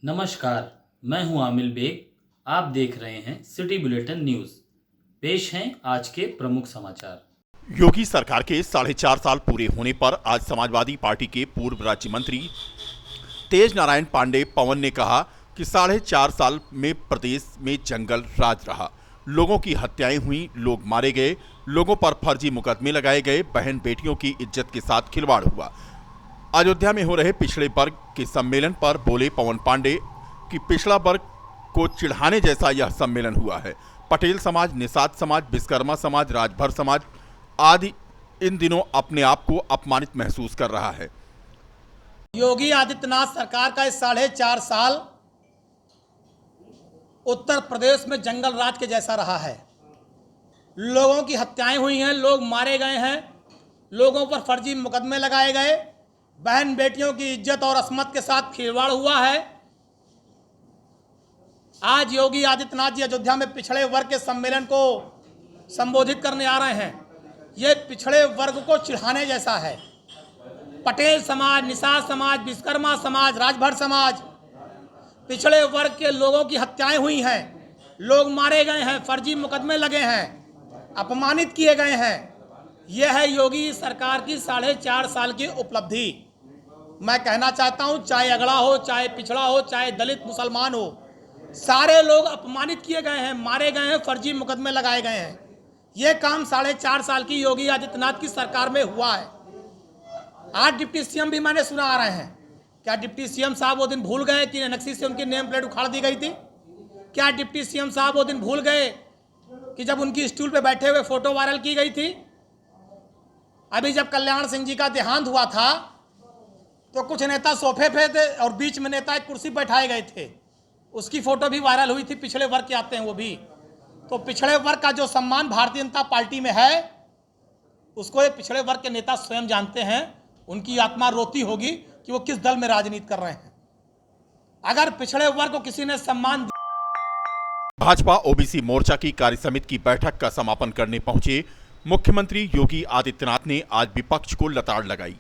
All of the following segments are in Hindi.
नमस्कार, मैं हूं आमिल बेग। आप देख रहे हैं सिटी बुलेटिन न्यूज। पेश हैं आज के प्रमुख समाचार। योगी सरकार के 4.5 साल पूरे होने पर आज समाजवादी पार्टी के पूर्व राज्य मंत्री तेज नारायण पांडे पवन ने कहा कि 4.5 साल में प्रदेश में जंगल राज रहा। लोगों की हत्याएं हुई, लोग मारे गए, लोगों पर फर्जी मुकदमे लगाए गए, बहन बेटियों की इज्जत के साथ खिलवाड़ हुआ। अयोध्या में हो रहे पिछड़े वर्ग के सम्मेलन पर बोले पवन पांडे कि पिछड़ा वर्ग को चिढ़ाने जैसा यह सम्मेलन हुआ है। पटेल समाज, निषाद समाज, विश्वकर्मा समाज, राजभर समाज आदि इन दिनों अपने आप को अपमानित महसूस कर रहा है। योगी आदित्यनाथ सरकार का इस 4.5 साल उत्तर प्रदेश में जंगल राज के जैसा रहा है। लोगों की हत्याएं हुई हैं, लोग मारे गए हैं, लोगों पर फर्जी मुकदमे लगाए गए, बहन बेटियों की इज्जत और अस्मत के साथ खिलवाड़ हुआ है। आज योगी आदित्यनाथ जी अयोध्या में पिछड़े वर्ग के सम्मेलन को संबोधित करने आ रहे हैं। ये पिछड़े वर्ग को चिढ़ाने जैसा है। पटेल समाज, निषाद समाज, विश्वकर्मा समाज, राजभर समाज, पिछड़े वर्ग के लोगों की हत्याएं हुई हैं, लोग मारे गए हैं, फर्जी मुकदमे लगे हैं, अपमानित किए गए हैं। यह है योगी सरकार की 4.5 साल की उपलब्धि। मैं कहना चाहता हूं, चाहे अगड़ा हो, चाहे पिछड़ा हो, चाहे दलित मुसलमान हो, सारे लोग अपमानित किए गए हैं, मारे गए हैं, फर्जी मुकदमे लगाए गए हैं। यह काम 4.5 साल की योगी आदित्यनाथ की सरकार में हुआ है। आज डिप्टी सीएम भी मैंने सुना आ रहे हैं। क्या डिप्टी सीएम साहब वो दिन भूल गए कि नक्सी से उनकी नेम प्लेट उखाड़ दी गई थी? क्या डिप्टी सीएम साहब वो दिन भूल गए कि जब उनकी स्टूल पे बैठे हुए फोटो वायरल की गई थी? अभी जब कल्याण सिंह जी का देहांत हुआ था तो कुछ नेता सोफे पे थे और बीच में नेता एक कुर्सी बैठाए गए थे, उसकी फोटो भी वायरल हुई थी। पिछड़े वर्ग के आते हैं वो भी। तो पिछड़े वर्ग का जो सम्मान भारतीय जनता पार्टी में है, उसको ये पिछड़े वर्ग के नेता स्वयं जानते हैं। उनकी आत्मा रोती होगी कि वो किस दल में राजनीति कर रहे हैं। अगर पिछड़े वर्ग को किसी ने सम्मान भाजपा ओबीसी मोर्चा की कार्य समिति की बैठक का समापन करने पहुंचे मुख्यमंत्री योगी आदित्यनाथ ने आज विपक्ष को लताड़ लगाई।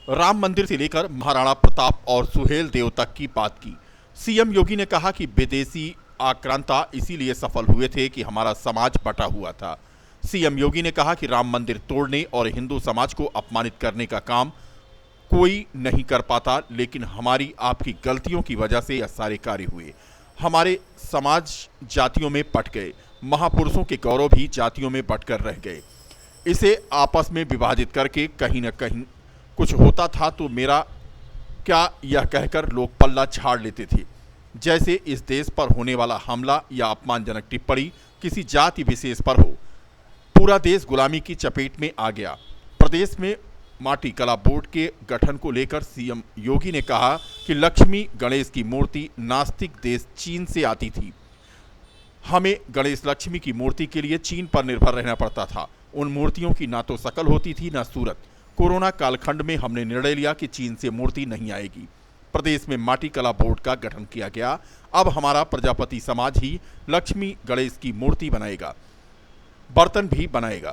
राम मंदिर से लेकर महाराणा प्रताप और सुहेल देव तक की बात की। सीएम योगी ने कहा कि विदेशी आक्रांता इसीलिए सफल हुए थे कि हमारा समाज बटा हुआ था। सीएम योगी ने कहा कि राम मंदिर तोड़ने और हिंदू समाज को अपमानित करने का काम कोई नहीं कर पाता, लेकिन हमारी आपकी गलतियों की वजह से यह सारे कार्य हुए। हमारे समाज जातियों में बट गए, महापुरुषों के गौरव भी जातियों में बटकर रह गए। इसे आपस में विभाजित करके कहीं न कहीं कुछ होता था तो मेरा क्या, यह कहकर लोग पल्ला झाड़ लेते थे। जैसे इस देश पर होने वाला हमला या अपमानजनक टिप्पणी किसी जाति विशेष पर हो, पूरा देश गुलामी की चपेट में आ गया। प्रदेश में माटी कला बोर्ड के गठन को लेकर सीएम योगी ने कहा कि लक्ष्मी गणेश की मूर्ति नास्तिक देश चीन से आती थी। हमें गणेश लक्ष्मी की मूर्ति के लिए चीन पर निर्भर रहना पड़ता था। उन मूर्तियों की ना तो शकल होती थी ना सूरत। कोरोना कालखंड में हमने निर्णय लिया कि चीन से मूर्ति नहीं आएगी। प्रदेश में माटी कला बोर्ड का गठन किया गया। अब हमारा प्रजापति समाज ही लक्ष्मी गणेश की मूर्ति बनाएगा, बर्तन भी बनाएगा।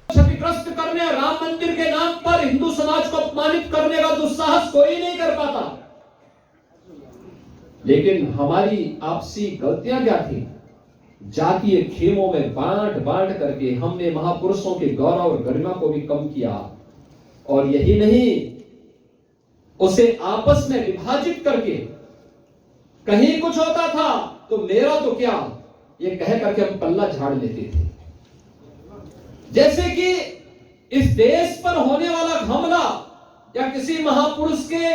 क्षतिग्रस्त करने, राम मंदिर के नाम पर हिंदू समाज को अपमानित करने का दुस्साहस कोई नहीं कर पाता। लेकिन हमारी आपसी गलतियां क्या थी? जातीय खेमों में बांट बांट करके हमने महापुरुषों के गौरव और गरिमा को भी कम किया, और यही नहीं, उसे आपस में विभाजित करके कहीं कुछ होता था तो मेरा तो क्या, ये कह करके हम पल्ला झाड़ लेते थे। जैसे कि इस देश पर होने वाला हमला या किसी महापुरुष के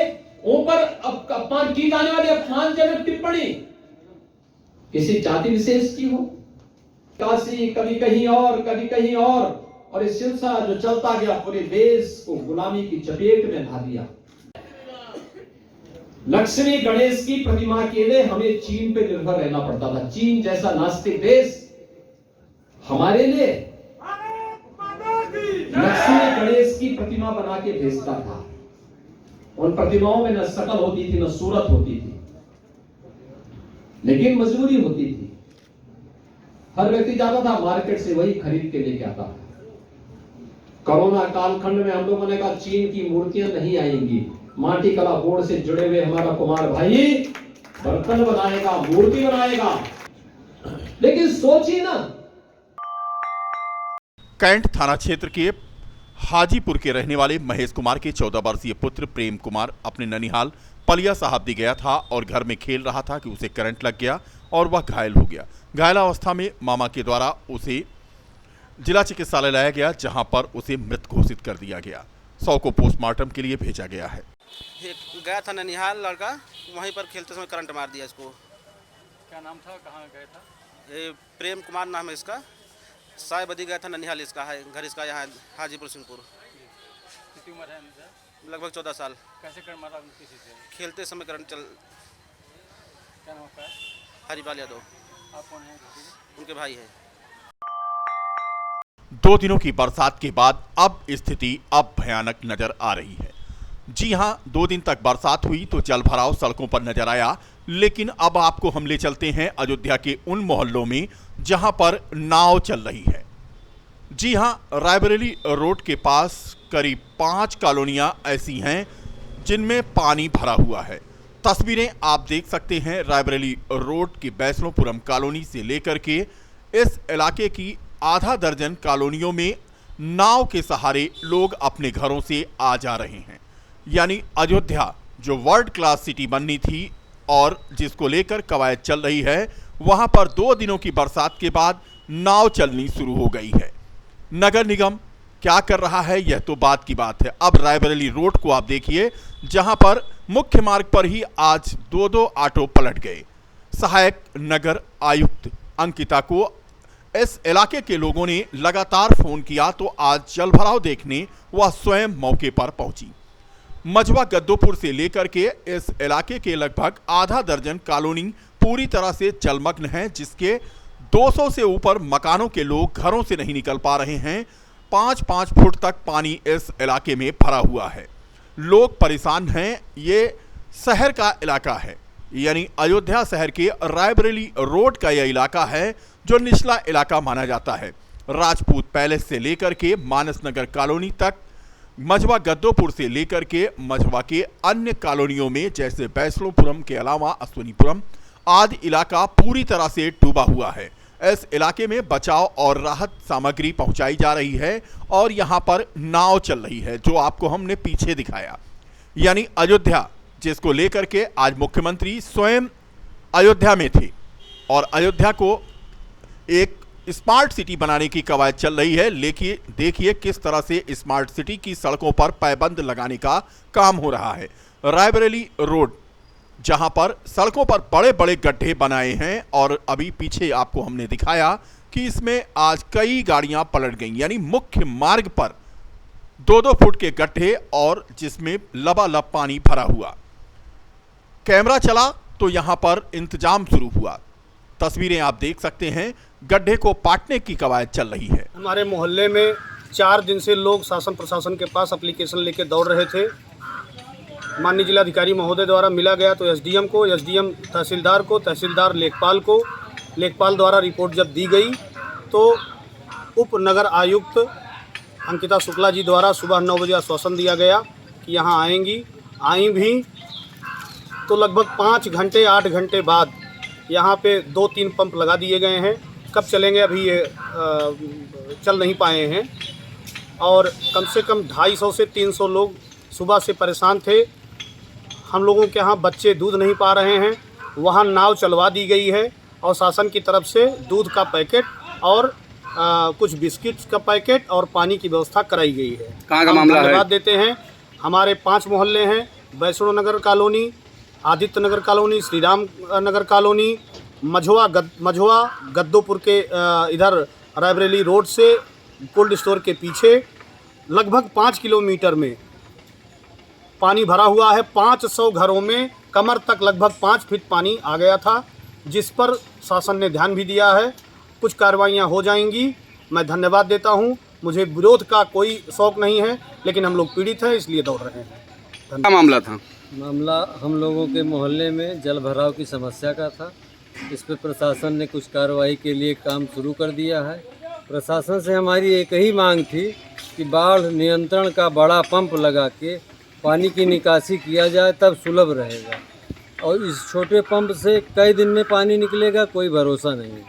ऊपर अपमान की जाने वाली अपमानजनक टिप्पणी किसी जाति विशेष की हो, काशी कभी कहीं और कभी कहीं और इस सिलसिला जो चलता गया पूरे देश को गुलामी की चपेट में ढा दिया। लक्ष्मी गणेश की प्रतिमा के लिए हमें चीन पे निर्भर रहना पड़ता था। चीन जैसा नास्तिक देश हमारे लिए लक्ष्मी गणेश की प्रतिमा बना के भेजता था। उन प्रतिमाओं में न शकल होती थी, न सूरत होती थी, लेकिन मजबूरी होती थी। हर व्यक्ति जाता था मार्केट से, वही खरीद के लेके आता था। कोरोना कालखंड में हम लोगों ने कहा चीन की मूर्तियां नहीं आएंगी। माटी कला बोर्ड से जुड़े हुए हमारा कुमार भाई बर्तन बनाएगा, मूर्ति बनाएगा, लेकिन सोचिए ना, कैंट थाना क्षेत्र के हाजीपुर के रहने वाले महेश कुमार के 14 वर्षीय पुत्र प्रेम कुमार अपने ननिहाल पलिया साहब गया था और घर में खेल रहा था कि उसे करंट लग गया और वह घायल हो गया। घायल अवस्था में मामा के द्वारा उसे जिला चिकित्सालय लाया गया, जहां पर उसे मृत घोषित कर दिया गया। शव को पोस्टमार्टम के लिए भेजा गया है। गया था ननिहाल लड़का, वहीं पर खेलते समय करंट मार दिया इसको। क्या नाम था, कहाँ गया था? ये प्रेम कुमार नाम है इसका। साय बदी गया था ननिहाल, इसका है घर, इसका यहाँ हाजीपुर सिंहपुर। कितनी उम्र है इनसे? लगभग 14 साल। कैसे करंट मारा, किसी से? खेलते समय करंट चल। क्या नाम है? हरिपाल यादव। आप कौन हैं? उनके भाई है। 2 दिनों की बरसात के बाद अब स्थिति अब भयानक नजर आ रही है। जी हां, 2 दिन तक बरसात हुई तो जल भराव सड़कों पर नजर आया, लेकिन अब आपको हम ले चलते हैं अयोध्या के उन मोहल्लों में जहां पर नाव चल रही है। जी हां, रायबरेली रोड के पास करीब 5 कॉलोनियां ऐसी हैं जिनमें पानी भरा हुआ है। तस्वीरें आप देख सकते हैं रायबरेली रोड की वैष्णोपुरम कॉलोनी से लेकर के इस इलाके की आधा दर्जन कॉलोनियों में नाव के सहारे लोग अपने घरों से आ जा रहे हैं। यानी अयोध्या जो वर्ल्ड क्लास सिटी बननी थी और जिसको लेकर कवायद चल रही है, वहां पर 2 दिनों की बरसात के बाद नाव चलनी शुरू हो गई है। नगर निगम क्या कर रहा है यह तो बात की बात है। अब रायबरेली रोड को आप देखिए, जहां पर मुख्य मार्ग पर ही आज 2-2 ऑटो पलट गए। सहायक नगर आयुक्त अंकिता को इस इलाके के लोगों ने लगातार फोन किया तो आज जलभराव देखने वह स्वयं मौके पर पहुंची। मझवा गद्दोपुर से लेकर के इस इलाके के लगभग आधा दर्जन कॉलोनी पूरी तरह से जलमग्न है, जिसके 200 से ऊपर मकानों के लोग घरों से नहीं निकल पा रहे हैं। 5-5 फुट तक पानी इस इलाके में भरा हुआ है। लोग परेशान हैं। ये शहर का इलाका है, यानी अयोध्या शहर के रायबरेली रोड का यह इलाका है जो निचला इलाका माना जाता है। राजपूत पैलेस से लेकर के मानस नगर कॉलोनी तक, मझवा गद्दोपुर से लेकर के मझवा के अन्य कॉलोनियों में जैसे वैष्णोपुरम के अलावा अश्वनीपुरम आदि इलाका पूरी तरह से डूबा हुआ है। इस इलाके में बचाव और राहत सामग्री पहुंचाई जा रही है और यहां पर नाव चल रही है, जो आपको हमने पीछे दिखाया। यानी अयोध्या जिसको लेकर के आज मुख्यमंत्री स्वयं अयोध्या में थे और अयोध्या को एक स्मार्ट सिटी बनाने की कवायद चल रही है। लेकिन देखिए किस तरह से स्मार्ट सिटी की सड़कों पर पाबंद लगाने का काम हो रहा है। रायबरेली रोड जहां पर सड़कों पर बड़े बड़े गड्ढे बनाए हैं और अभी पीछे आपको हमने दिखाया कि इसमें आज कई गाड़ियां पलट गईं, यानी मुख्य मार्ग पर 2-2 फुट के गड्ढे और जिसमें लबालब पानी भरा हुआ। कैमरा चला तो यहां पर इंतजाम शुरू हुआ। तस्वीरें आप देख सकते हैं, गड्ढे को पाटने की कवायद चल रही है। हमारे मोहल्ले में 4 दिन से लोग शासन प्रशासन के पास एप्लीकेशन लेके दौड़ रहे थे। माननीय जिलाधिकारी महोदय द्वारा मिला गया तो एसडीएम को, एसडीएम तहसीलदार को, तहसीलदार लेखपाल को, लेखपाल द्वारा रिपोर्ट जब दी गई तो उप नगर आयुक्त अंकिता शुक्ला जी द्वारा सुबह 9 बजे आश्वासन दिया गया कि यहाँ आएंगी। आई भी तो लगभग 5 घंटे 8 घंटे बाद यहाँ पे 2-3 पंप लगा दिए गए हैं। कब चलेंगे अभी ये चल नहीं पाए हैं और कम से कम 250 से 300 लोग सुबह से परेशान थे। हम लोगों के यहाँ बच्चे दूध नहीं पा रहे हैं, वहाँ नाव चलवा दी गई है और शासन की तरफ से दूध का पैकेट और कुछ बिस्किट्स का पैकेट और पानी की व्यवस्था कराई गई है। कहाँ का मामला है? धन्यवाद देते हैं। हमारे 5 मोहल्ले हैं, वैष्णो नगर कॉलोनी, आदित्य नगर कॉलोनी, श्री राम नगर कॉलोनी, मझवा गद्दोपुर के इधर रायबरेली रोड से कोल्ड स्टोर के पीछे लगभग 5 किलोमीटर में पानी भरा हुआ है। 500 घरों में कमर तक लगभग 5 फीट पानी आ गया था, जिस पर शासन ने ध्यान भी दिया है। कुछ कार्रवाइयाँ हो जाएंगी। मैं धन्यवाद देता हूँ। मुझे विरोध का कोई शौक नहीं है, लेकिन हम लोग पीड़ित हैं इसलिए दौड़ रहे हैं। क्या मामला था? मामला हम लोगों के मोहल्ले में जल भराव की समस्या का था। इस पर प्रशासन ने कुछ कार्रवाई के लिए काम शुरू कर दिया है। प्रशासन से हमारी एक ही मांग थी कि बाढ़ नियंत्रण का बड़ा पंप लगा के पानी की निकासी किया जाए, तब सुलभ रहेगा। और इस छोटे पंप से कई दिन में पानी निकलेगा कोई भरोसा नहीं है।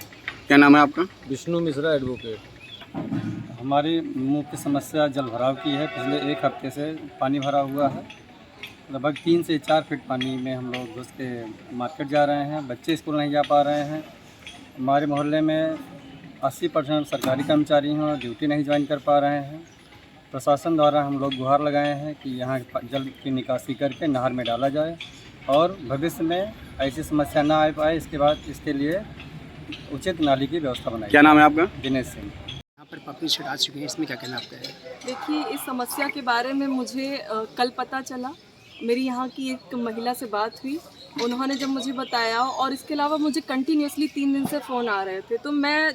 क्या नाम है आपका? विष्णु मिश्रा एडवोकेट। हमारी मुख्य समस्या जल भराव की है। पिछले एक हफ्ते से पानी भरा हुआ है। लगभग 3 से 4 फीट पानी में हम लोग घुस के मार्केट जा रहे हैं। बच्चे स्कूल नहीं जा पा रहे हैं। हमारे मोहल्ले में 80% सरकारी कर्मचारी हैं और ड्यूटी नहीं ज्वाइन कर पा रहे हैं। प्रशासन द्वारा हम लोग गुहार लगाए हैं कि यहाँ जल की निकासी करके नहर में डाला जाए और भविष्य में ऐसी समस्या ना आ पाए, इसके लिए उचित नाली की व्यवस्था बनाई। क्या नाम है आपका? दिनेश सिंह। यहाँ पर पम्पिंग सेट आ चुके हैं, इसमें क्या कहना आपका है? देखिए, इस समस्या के बारे में मुझे कल पता चला। मेरी यहाँ की एक महिला से बात हुई, उन्होंने जब मुझे बताया, और इसके अलावा मुझे कंटिन्यूसली 3 दिन से फ़ोन आ रहे थे। तो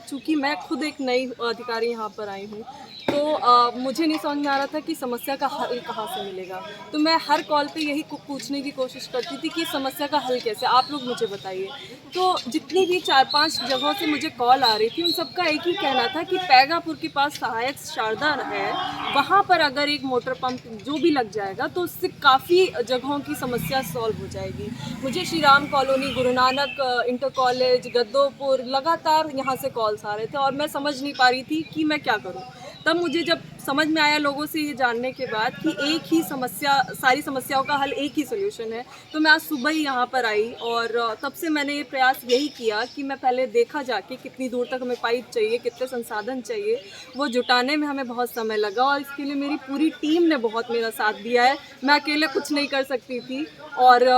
चूँकि मैं खुद एक नई अधिकारी यहाँ पर आई हूँ, तो मुझे नहीं समझ में आ रहा था कि समस्या का हल कहाँ से मिलेगा। तो मैं हर कॉल पे यही पूछने की कोशिश करती थी कि समस्या का हल कैसे, आप लोग मुझे बताइए। तो जितनी भी 4-5 जगहों से मुझे कॉल आ रही थी, उन सबका एक ही कहना था कि पैगापुर के पास सहायक शारदा है, वहाँ पर अगर एक मोटर पंप जो भी लग जाएगा तो उससे काफ़ी जगहों की समस्या सॉल्व हो जाएगी। मुझे Shri Ram colony, Guru Nanak inter college, Gaddopur, लगातार यहाँ से कॉल्स आ रहे थे और मैं समझ नहीं पा रही थी कि मैं क्या करूँ। तब मुझे जब समझ में आया लोगों से ये जानने के बाद कि एक ही समस्या, सारी समस्याओं का हल एक ही सोल्यूशन है, तो मैं आज सुबह ही यहाँ पर आई और तब से मैंने ये प्रयास यही किया कि मैं पहले देखा जाके कितनी दूर तक हमें पाइप चाहिए, कितने संसाधन चाहिए। वो जुटाने में हमें बहुत समय लगा और इसके लिए मेरी पूरी टीम ने बहुत मेरा साथ दिया है। मैं अकेले कुछ नहीं कर सकती थी और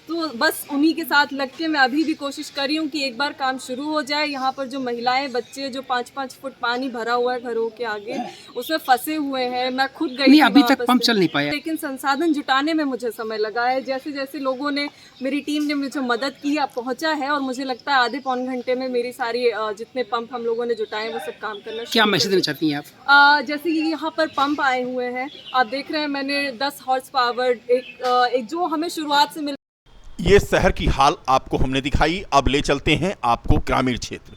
तो बस उन्हीं के साथ लग के मैं अभी भी कोशिश कर रही हूँ कि एक बार काम शुरू हो जाए। यहाँ पर जो महिलाएं, बच्चे जो 5-5 फुट पानी भरा हुआ है घरों के आगे, उसमें फंसे हुए हैं। मैं खुद गई नहीं, अभी तक पंप चल नहीं पाया, लेकिन संसाधन जुटाने में मुझे समय लगा है। जैसे जैसे लोगों ने, मेरी टीम ने मुझे मदद की, अब पहुँचा है और मुझे लगता है आधे पौन घंटे में मेरी सारी जितने पंप हम लोगों ने जुटाए वो सब काम करना। क्या मैसेज देना चाहती हैं आप? जैसे कि यहाँ पर पंप आए हुए हैं, आप देख रहे हैं, मैंने 10 हॉर्स पावर एक जो हमें शुरुआत से मिल। ये शहर की हाल आपको हमने दिखाई। अब ले चलते हैं आपको ग्रामीण क्षेत्र।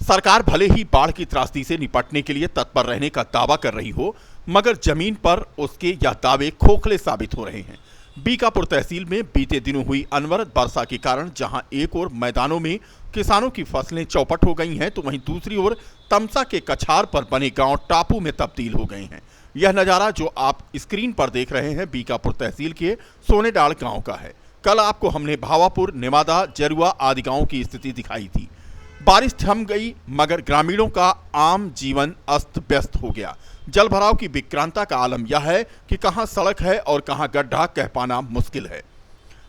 सरकार भले ही बाढ़ की त्रासदी से निपटने के लिए तत्पर रहने का दावा कर रही हो, मगर जमीन पर उसके यह दावे खोखले साबित हो रहे हैं। बीकापुर तहसील में बीते दिनों हुई अनवरत वर्षा के कारण जहां एक ओर मैदानों में किसानों की फसलें चौपट हो गई हैं, तो वहीं दूसरी ओर तमसा के कछार पर बने गांव टापू में तब्दील हो गए हैं। यह नज़ारा जो आप स्क्रीन पर देख रहे हैं बीकापुर तहसील के सोनेडाल गाँव का है। कल आपको हमने भावापुर, निमादा, जरुआ आदि गांवों की स्थिति दिखाई थी। बारिश थम गई मगर ग्रामीणों का आम जीवन अस्त व्यस्त हो गया। जल भराव की विक्रांता का आलम यह है कि कहां सड़क है और कहां गड्ढा कह पाना मुश्किल है।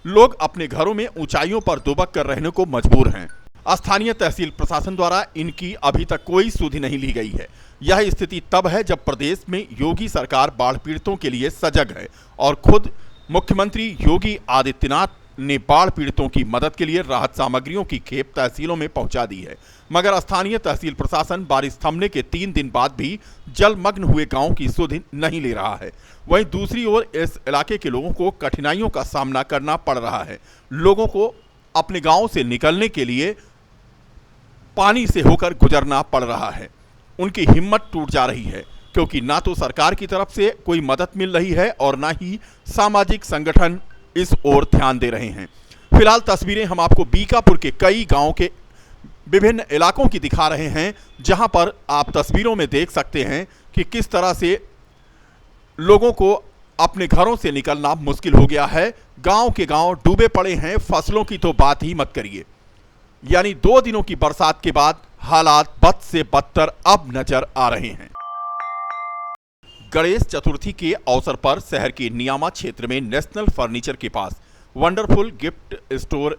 लोग अपने घरों में ऊंचाइयों पर दुबक कर रहने को मजबूर हैं। स्थानीय तहसील प्रशासन द्वारा इनकी अभी तक कोई सुधि नहीं ली गई है। यह स्थिति तब है जब प्रदेश में योगी सरकार बाढ़ पीड़ितों के लिए सजग है और खुद मुख्यमंत्री योगी आदित्यनाथ ने बाढ़ पीड़ितों की मदद के लिए राहत सामग्रियों की खेप तहसीलों में पहुंचा दी है, मगर स्थानीय तहसील प्रशासन बारिश थमने के 3 दिन बाद भी जलमग्न हुए गांवों की सुधि नहीं ले रहा है। वहीं दूसरी ओर इस इलाके के लोगों को कठिनाइयों का सामना करना पड़ रहा है। लोगों को अपने गांव से निकलने के लिए पानी से होकर गुजरना पड़ रहा है। उनकी हिम्मत टूट जा रही है क्योंकि ना तो सरकार की तरफ से कोई मदद मिल रही है और ना ही सामाजिक संगठन इस ओर ध्यान दे रहे हैं। फिलहाल तस्वीरें हम आपको बीकापुर के कई गांवों के विभिन्न इलाकों की दिखा रहे हैं, जहां पर आप तस्वीरों में देख सकते हैं कि किस तरह से लोगों को अपने घरों से निकलना मुश्किल हो गया है। गांव के गांव डूबे पड़े हैं, फसलों की तो बात ही मत करिए। यानी 2 दिनों की बरसात के बाद हालात बद से बदतर अब नजर आ रहे हैं। गणेश चतुर्थी के अवसर पर शहर के नियामा क्षेत्र में नेशनल फर्नीचर के पास वंडरफुल गिफ्ट स्टोर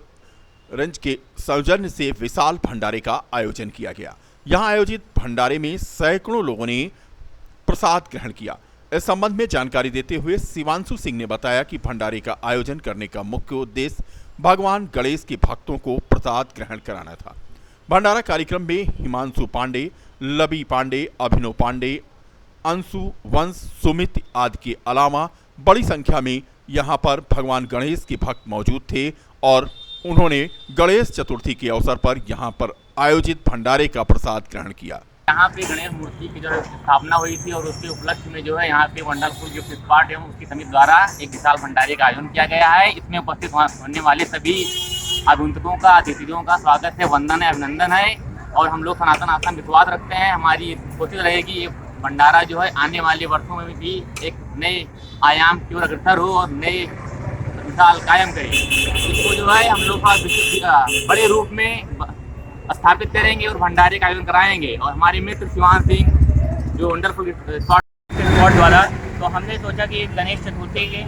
रेंज के सौजन्य से विशाल भंडारे का आयोजन किया गया। यहां आयोजित भंडारे में सैकड़ों लोगों ने प्रसाद ग्रहण किया। इस संबंध में जानकारी देते हुए शिवांशु सिंह ने बताया कि भंडारे का आयोजन करने का मुख्य उद्देश्य भगवान गणेश के भक्तों को प्रसाद ग्रहण कराना था। भंडारा कार्यक्रम में हिमांशु पांडे, लबी पांडे, अभिनव पांडे, अंशु, वंश, सुमित आदि के अलावा बड़ी संख्या में यहां पर भगवान गणेश के भक्त मौजूद थे और उन्होंने गणेश चतुर्थी के अवसर पर यहां पर आयोजित भंडारे का प्रसाद ग्रहण किया। यहाँ पे गणेश मूर्ति की जो स्थापना हुई थी और उसके उपलक्ष्य में जो है यहाँ पे वंडरफुल गिफ्ट स्पॉट एवं उसकी समिति द्वारा एक विशाल भंडारे का आयोजन किया गया है। इसमें उपस्थित होने वाले सभी आगंतुकों का, अतिथियों का स्वागत है, वंदन है, अभिनंदन है। और हम लोग सनातन आस्था में विश्वास रखते हैं। हमारी कोशिश रहेगी ये भंडारा जो है आने वाले वर्षों में भी एक नए आयाम की ओर अग्रसर हो और नए मिसाल कायम करे। इसको जो है हम लोग बड़े रूप में स्थापित करेंगे और भंडारे का आयोजन कराएंगे। और हमारे मित्र शिवान सिंह जो वंडरफुल स्पॉट द्वारा, तो हमने सोचा कि गणेश चतुर्थी के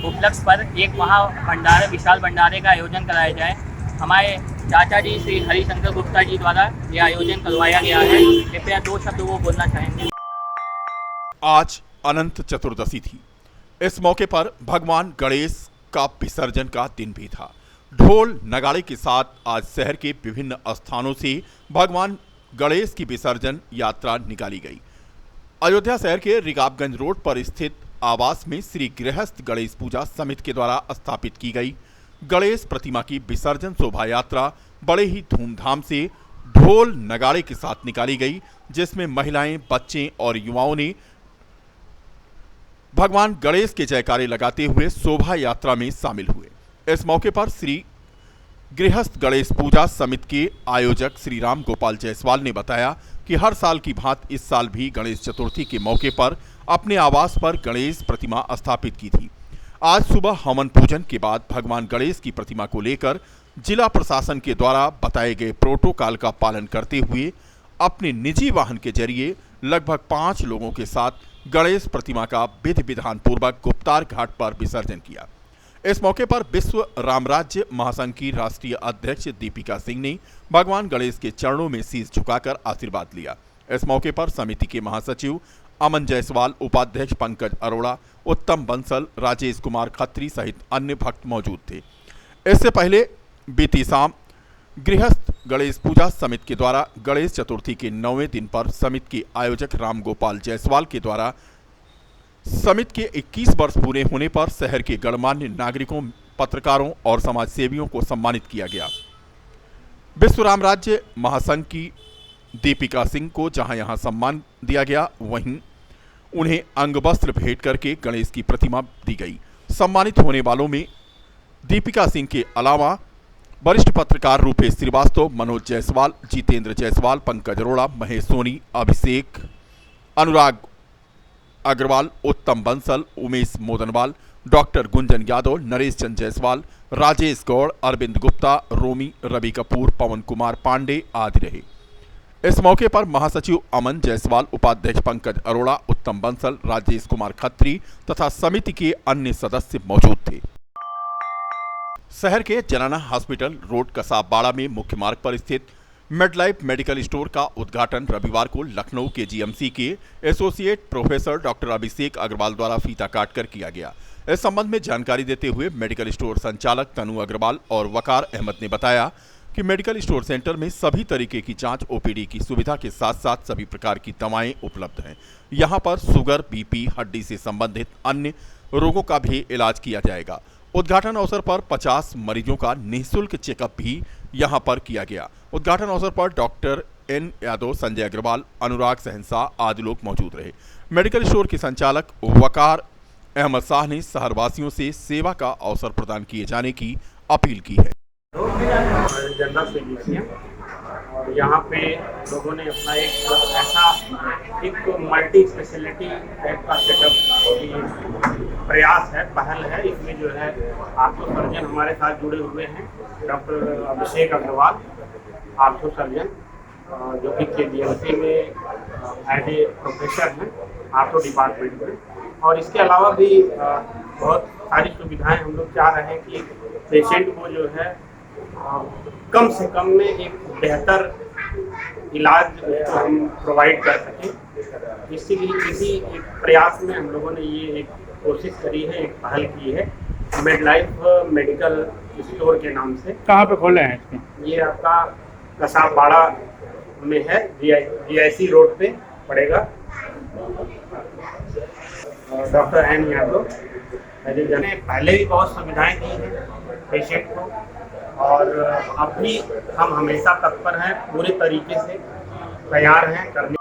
उपलक्ष्य पर एक वहाँ भंडारे, विशाल भंडारे का आयोजन कराया जाए। हमारे चाचा जी श्री हरिशंकर गुप्ता जी द्वारा यह आयोजन करवाया गया है। कृपया 2 शब्द वो बोलना चाहेंगे। आज अनंत चतुर्दशी थी। इस मौके पर भगवान गणेश का विसर्जन का दिन भी था। ढोल नगाड़े के साथ आज शहर के विभिन्न स्थानों से भगवान गणेश की विसर्जन यात्रा निकाली गई। अयोध्या शहर के रिकाबगंज रोड पर स्थित आवास में श्री गृहस्थ गणेश पूजा समिति के द्वारा स्थापित की गई गणेश प्रतिमा की विसर्जन शोभा यात्रा बड़े ही धूमधाम से ढोल नगाड़े के साथ निकाली गई, जिसमें महिलाएं, बच्चे और युवाओं ने भगवान गणेश के जयकारे लगाते हुए शोभा यात्रा में शामिल हुए। इस मौके पर श्री गृहस्थ गणेश पूजा समिति के आयोजक श्री राम गोपाल जायसवाल ने बताया कि हर साल की भांति इस साल भी गणेश चतुर्थी के मौके पर अपने आवास पर गणेश प्रतिमा स्थापित की थी। आज सुबह हवन पूजन के बाद भगवान गणेश की प्रतिमा को लेकर जिला प्रशासन के द्वारा बताए गए प्रोटोकॉल का पालन करते हुए अपने निजी वाहन के जरिए लगभग 5 लोगों के साथ गणेश प्रतिमा का विधि विधान पूर्वक गुप्तार घाट पर विसर्जन किया। इस मौके पर विश्व रामराज्य महासंघ की राष्ट्रीय अध्यक्ष दीपिका सिंह ने भगवान गणेश के चरणों में शीश झुकाकर आशीर्वाद लिया। इस मौके पर समिति के महासचिव अमन जायसवाल, उपाध्यक्ष पंकज अरोड़ा, उत्तम बंसल, राजेश कुमार खत्री सहित अन्य भक्त मौजूद थे। इससे पहले बीती शाम गृहस्थ गणेश पूजा समिति के द्वारा गणेश चतुर्थी के 9वें दिन पर समिति के आयोजक राम गोपाल जायसवाल के द्वारा समिति के 21 वर्ष पूरे होने पर शहर के गणमान्य नागरिकों, पत्रकारों और समाज सेवियों को सम्मानित किया गया। विश्व रामराज्य महासंघ की दीपिका सिंह को जहां यहां सम्मान दिया गया, वहीं उन्हें अंगवस्त्र भेंट करके गणेश की प्रतिमा दी गई। सम्मानित होने वालों में दीपिका सिंह के अलावा वरिष्ठ पत्रकार रूपेश श्रीवास्तव, मनोज जायसवाल, जितेंद्र जायसवाल, पंकज अरोड़ा, महेश सोनी, अभिषेक, अनुराग अग्रवाल, उत्तम बंसल, उमेश मोदनवाल, डॉक्टर गुंजन यादव, नरेश चंद जायसवाल, राजेश गौड़, अरविंद गुप्ता, रोमी, रवि कपूर, पवन कुमार पांडे आदि रहे। इस मौके पर महासचिव अमन जायसवाल, उपाध्यक्ष पंकज अरोड़ा, उत्तम बंसल, राजेश कुमार खत्री तथा समिति के अन्य सदस्य मौजूद थे। शहर के जनाना हॉस्पिटल रोड कसाबबाड़ा में मुख्य मार्ग पर स्थित मेडलाइफ मेडिकल स्टोर का उद्घाटन रविवार को लखनऊ के जीएमसी के एसोसिएट प्रोफेसर डॉक्टर अभिषेक अग्रवाल द्वारा फीता काटकर किया गया। इस संबंध में जानकारी देते हुए मेडिकल स्टोर संचालक तनु अग्रवाल और वकार अहमद ने बताया कि मेडिकल स्टोर सेंटर में सभी तरीके की जांच, ओपीडी की सुविधा के साथ साथ सभी प्रकार की दवाएं उपलब्ध हैं। यहां पर शुगर, बीपी, हड्डी से संबंधित अन्य रोगों का भी इलाज किया जाएगा। उद्घाटन अवसर पर 50 मरीजों का निःशुल्क चेकअप भी यहां पर किया गया। उद्घाटन अवसर पर डॉक्टर एन यादव, संजय अग्रवाल, अनुराग सहनशाह आदि लोग मौजूद रहे। मेडिकल स्टोर के संचालक वकार अहमद शाह ने शहरवासियों से सेवा का अवसर प्रदान किए जाने की अपील की है। जनरल फिजिशियन और यहाँ पे लोगों ने अपना एक मल्टी स्पेशलिटी टाइप का सेटअप प्रयास है, पहल है। इसमें जो है आर्थो सर्जन हमारे साथ जुड़े हुए हैं, डॉक्टर अभिषेक अग्रवाल, आर्थो सर्जन, जो कि KGMC में एज ए प्रोफेसर हैं आर्थो डिपार्टमेंट में। और इसके अलावा भी बहुत सारी सुविधाएं हम लोग चाह रहे हैं कि पेशेंट को जो है कम से कम में एक बेहतर इलाज हम प्रोवाइड कर सकें। इसीलिए इसी एक प्रयास में हम लोगों ने ये एक कोशिश करी है, एक पहल की है मेडलाइफ मेडिकल स्टोर के नाम से। कहाँ पे खोले हैं इसके? ये आपका कसाबबाड़ा में है, GIC रोड पे पड़ेगा। डॉक्टर एन यादव ने पहले भी बहुत सुविधाएं दी हैं पेशेंट को, और अब भी हम हमेशा तत्पर हैं, पूरे तरीके से तैयार हैं करने।